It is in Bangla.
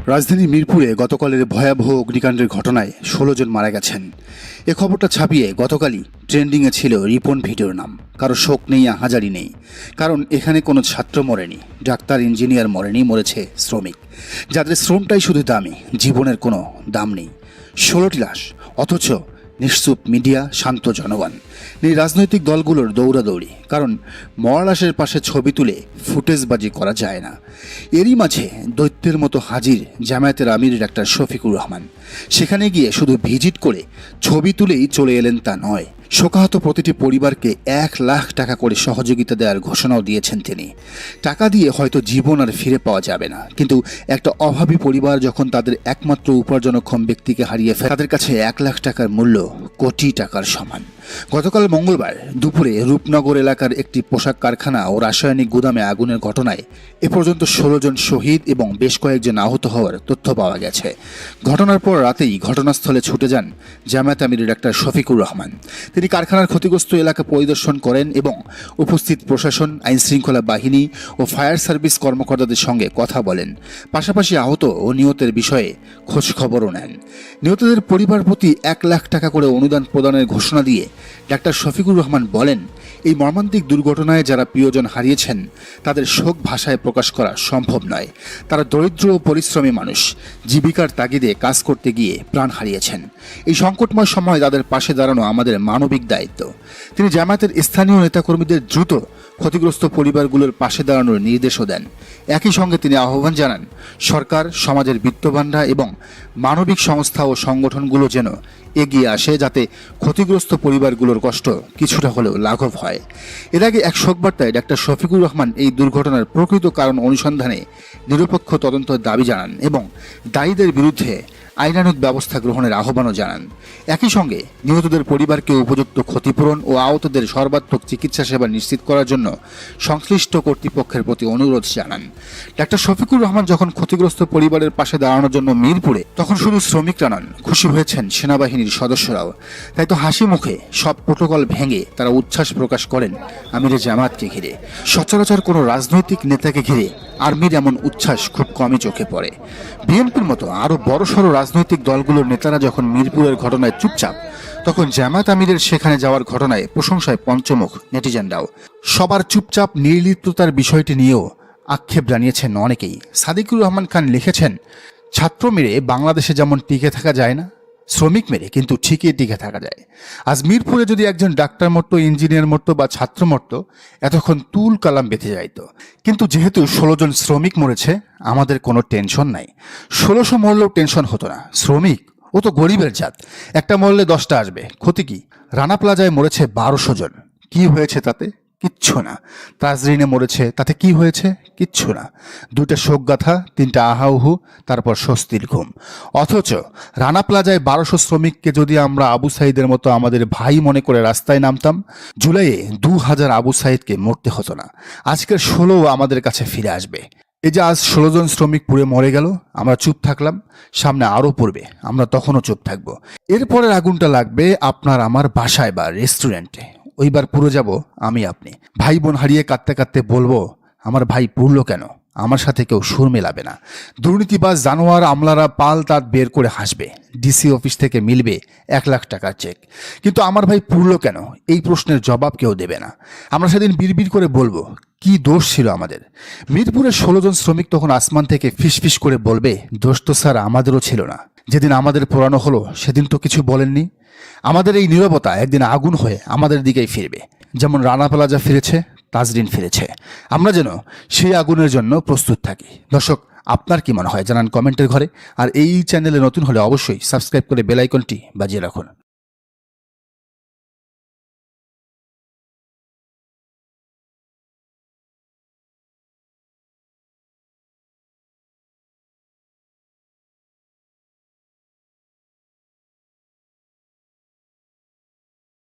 রাজধানী মিরপুরে গতকালের ভয়াবহ অগ্নিকাণ্ডের ঘটনায় 16 জন মারা গেছেন। এ খবরটা ছাপিয়ে গতকালই ট্রেন্ডিংয়ে ছিল রিপন ভিডিওর নাম। কারো শোক নেই, আহাজারি নেই, কারণ এখানে কোনো ছাত্র মরেনি, ডাক্তার ইঞ্জিনিয়ার মরেনি, মরেছে শ্রমিক, যাদের শ্রমটাই শুধু দামি, জীবনের কোনো দাম নেই। 16টি লাশ, অথচ নিশ্চুপ মিডিয়া, শান্ত জনগণ, এই রাজনৈতিক দলগুলোর দৌড়াদৌড়ি, কারণ মরা লাশের পাশে ছবি তুলে ফুটেজবাজি করা যায় না। এরই মাঝে দৈত্যের মতো হাজির জামায়াতের আমির ডাক্তার শফিকুর রহমান। সেখানে গিয়ে শুধু ভিজিট করে ছবি তুলেই চলে এলেন তা নয়, শোকাহত প্রতিটি পরিবারকে 1 লাখ টাকা করে সহযোগিতা দেওয়ার ঘোষণাও দিয়েছেন তিনি। টাকা দিয়ে হয়তো জীবন আর ফিরে পাওয়া যাবে না, কিন্তু একটা অভাবী পরিবার যখন তাদের একমাত্র উপার্জনক্ষম ব্যক্তিকে হারিয়ে ফেলে, তাদের কাছে 1 লাখ টাকার মূল্য কোটি টাকার সমান। গতকাল মঙ্গলবার দুপুরে রূপনগর এলাকার একটি পোশাক কারখানা ও রাসায়নিক গুদামে আগুনের ঘটনায় এ পর্যন্ত 16 জন শহীদ এবং বেশ কয়েকজন আহত হওয়ার তথ্য পাওয়া গেছে। ঘটনার পর রাতেই ঘটনাস্থলে ছুটে যান জামায়াত আমির ডাক্তার শফিকুর রহমান। তিনি কারখানার ক্ষতিগ্রস্ত এলাকা পরিদর্শন করেন এবং উপস্থিত প্রশাসন, আইনশৃঙ্খলা বাহিনী ও ফায়ার সার্ভিস কর্মকর্তাদের সঙ্গে কথা বলেন। পাশাপাশি আহত ও নিহতের বিষয়ে খোঁজ খবরও নেন। নিহতদের পরিবার প্রতি 1 লাখ টাকা করে অনুদান প্রদানের ঘোষণা দিয়ে ডাক্তার শফিকুর রহমান বলেন, এই মর্মান্তিক দুর্ঘটনায় যারা প্রিয়জন হারিয়েছেন তাদের শোক ভাষায় প্রকাশ করা সম্ভব নয়। তারা দরিদ্র ও পরিশ্রমী মানুষ, জীবিকার তাগিদে কাজ করতে গিয়ে প্রাণ হারিয়েছেন। এই সংকটময় সময় তাদের পাশে দাঁড়ানো আমাদের মানবিক দায়িত্ব। তিনি জামায়াতের স্থানীয় নেতাকর্মীদের দ্রুত ক্ষতিগ্রস্ত পরিবারগুলোর পাশে দাঁড়ানোর নির্দেশও দেন। একই সঙ্গে তিনি আহ্বান জানান, সরকার, সমাজের বিত্তবানরা এবং মানবিক সংস্থা ও সংগঠনগুলো যেন এগিয়ে আসে, যাতে ক্ষতিগ্রস্ত পরিবারগুলোর কষ্ট কিছুটা হলেও লাঘব হয়। এর আগে এক শোকবার্তায় ডাক্তার শফিকুর রহমান এই দুর্ঘটনার প্রকৃত কারণ অনুসন্ধানে নিরপেক্ষ তদন্তের দাবি জানান এবং দায়ীদের বিরুদ্ধে আইনানুগ ব্যবস্থা গ্রহণের আহ্বানও জানান। একই সঙ্গে নিহতদের পরিবারকে উপযুক্ত ক্ষতিপূরণ ও আহতদের সর্বাত্মক চিকিৎসা সেবা নিশ্চিত করার জন্য সংশ্লিষ্ট কর্তৃপক্ষের প্রতি অনুরোধ জানান। ডাক্তার শফিকুর রহমান যখন ক্ষতিগ্রস্ত পরিবারের পাশে দাঁড়ানোর জন্য মিরপুরে, তখন শুধু শ্রমিকরা নন, খুশি হয়েছেন সেনাবাহিনীর সদস্যরাও। তাই তো হাসি মুখে সব প্রোটোকল ভেঙে তারা উচ্ছ্বাস প্রকাশ করেন আমিরে জামাতকে ঘিরে। সচরাচর কোনো রাজনৈতিক নেতাকে ঘিরে আর্মির এমন উচ্ছ্বাস খুব কমই চোখে পড়ে। বিএনপির মতো আরও বড়সড় রাজনৈতিক দলগুলোর নেতারা যখন মিরপুরের ঘটনায় চুপচাপ, তখন জামায়াত আমিরের সেখানে যাওয়ার ঘটনায় প্রশংসায় পঞ্চমুখ নেটিজেনরাও। সবার চুপচাপ নির্লিপ্ততার বিষয়টি নিয়েও আক্ষেপ জানিয়েছেন অনেকেই। সাদিকুর রহমান খান লিখেছেন, ছাত্র মেরে বাংলাদেশে যেমন টিকে থাকা যায় না, শ্রমিক মেরে কিন্তু ঠিকই টিকে থাকা যায়। আজ মিরপুরে যদি একজন ডাক্তার মরতো, ইঞ্জিনিয়ার মরতো বা ছাত্র মরতো, এতক্ষণ তুল কালাম বেঁধে যাইত। কিন্তু যেহেতু 16 জন শ্রমিক মরেছে, আমাদের কোনো টেনশন নাই। 1600 মরলেও টেনশন হতো না। শ্রমিক, ও তো গরিবের জাত, একটা মরলে 10টা আসবে, ক্ষতি কি? রানা প্লাজায় মরেছে 1200 জন, কি হয়েছে তাতে? কিচ্ছু না। তাজরিনে মরেছে, তাতে কি হয়েছে? কিচ্ছু না। 2টা শোকগাথা, 3টা আহাউহু, তারপর স্বস্তির ঘুম। অথচ রানা প্লাজায় 1200 শ্রমিককে যদি আমরা আবু সাইদের মতো আমাদের ভাই মনে করে রাস্তায় নামতাম, জুলাইয়ে 2000 আবু সাইদকে মরতে হতো না। আজকের 16 আমাদের কাছে ফিরে আসবে। এই যে আজ 16 জন শ্রমিক পুড়ে মরে গেল, আমরা চুপ থাকলাম, সামনে আরও পড়বে, আমরা তখনও চুপ থাকবো। এরপরের আগুনটা লাগবে আপনার আমার বাসায় বা রেস্টুরেন্টে, ওইবার পুরো যাব আমি আপনি। ভাই বোন হারিয়ে কাঁদতে কাঁদতে বলবো, আমার ভাই পুড়লো কেন? আমার সাথে কেউ সুর মেলাবে না। দুর্নীতিবাজ জানোয়ার আমলারা পাল তাঁত বের করে হাসবে। ডিসি অফিস থেকে মিলবে 1 লাখ টাকার চেক, কিন্তু আমার ভাই পুড়লো কেন, এই প্রশ্নের জবাব কেউ দেবে না। আমরা সেদিন বিড়বিড় করে বলবো, কি দোষ ছিল আমাদের? মিরপুরের 16 জন শ্রমিক তখন আসমান থেকে ফিসফিস করে বলবে, দোষ তো স্যার আমাদেরও ছিল না। যেদিন আমাদের পোড়ানো হলো সেদিন তো কিছু বলেননি। আমাদের এই নীরবতা একদিন আগুন হয়ে আমাদের দিকেই ফিরবে। যেমন রানা প্লাজা ফিরেছে, তাজরিন ফিরেছে, আমরা যেন সেই আগুনের জন্য প্রস্তুত থাকি। দর্শক, আপনার কি মনে হয় জানান কমেন্টের ঘরে। আর এই চ্যানেলে নতুন হলে অবশ্যই সাবস্ক্রাইব করে বেল আইকনটি বাজিয়ে রাখুন।